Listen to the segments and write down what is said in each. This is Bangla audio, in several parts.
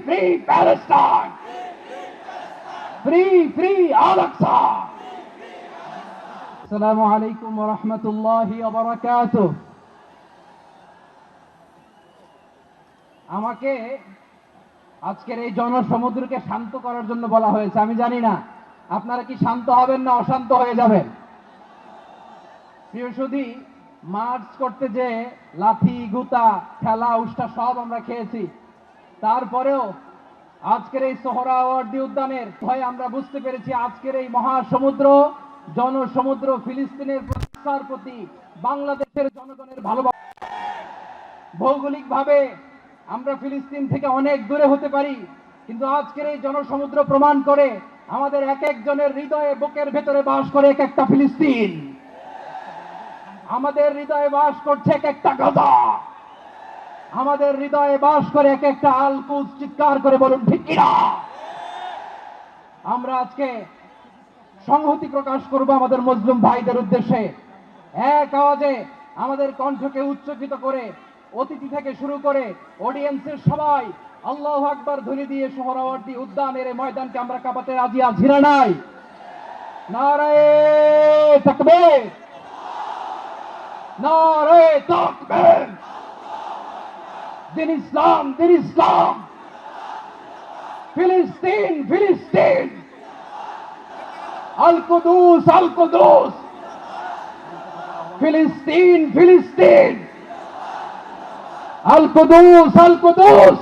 free Palestine! Free, free Al-Aqsa! Assalamu alaikum wa rahmatullahi wa barakatuh. আমাকে আজকের এই জনসমুদ্রকে শান্ত করার জন্য বলা হয়েছে। আমি জানি না আপনারা কি শান্ত হবেন না অশান্ত হয়ে যাবেন। প্রিয় সুধী, মার্চ করতে যে লাথি গুতা ঠেলা উষ্টা সব আমরা খেয়েছি, তারপরেও আজকের এই সোহরাওয়ার্দী উদ্যানের ভয়ে আমরা বুঝতে পেরেছি আজকের এই মহাসমুদ্র জনসমুদ্র ফিলিস্তিনের প্রতিষ্ঠার প্রতি বাংলাদেশের জনগণের ভালোবাসা। ভৌগোলিকভাবে আমরা ফিলিস্তিন থেকে অনেক দূরে হতে পারি, কিন্তু আজকের এই জনসমুদ্র প্রমাণ করে আমাদের এক একজনের হৃদয়ে বুকের ভেতরে বাস করে এক একটা ফিলিস্তিন। আমাদের হৃদয়ে বাস করছে এক একটা গাজা, আমাদের হৃদয়ে বাস করে এক একটা আল কুদস। চিৎকার করে বলুন ঠিক কিনা। আমরা আজকে সংহতি প্রকাশ করব আমাদের মুসলিম ভাইদের উদ্দেশ্যে। এক আওয়াজে আমাদের কণ্ঠকে উচ্চকিত করে অতিথি থেকে শুরু করে অডিয়েন্সের সবাই আল্লাহু আকবার ধ্বনি দিয়ে সোহরাওয়ার্দী উদ্যানের এই ময়দানকে আমরা কাঁপাতে রাজি আছি না নাই? নারায়ে তাকবীর, নারায়ে তাকবীর। দিন ইসলাম, দিন ইসলাম। ফিলিস্তিন, ফিলিস্তিন। আল কুদুস, আল কুদুস। ফিলিস্তিন, ফিলিস্তিন। আল কুদুস, আল কুদুস।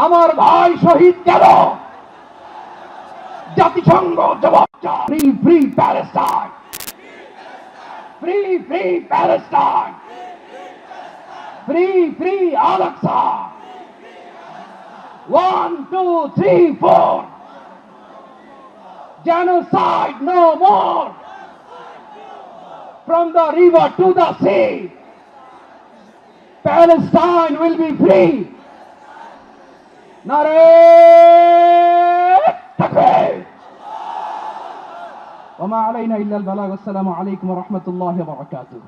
আমার ভাই শহীদ কেন? জাতিসংঘ জবাব চায়। Free, free Palestine. Free, free Palestine. Free, free Al-Aqsa. 1, 2, 3, 4. Genocide no more. From the river to the sea, Palestine will be free. Naree Takbir. وما علينا إلا البلاغ. والسلام عليكم ورحمة الله وبركاته.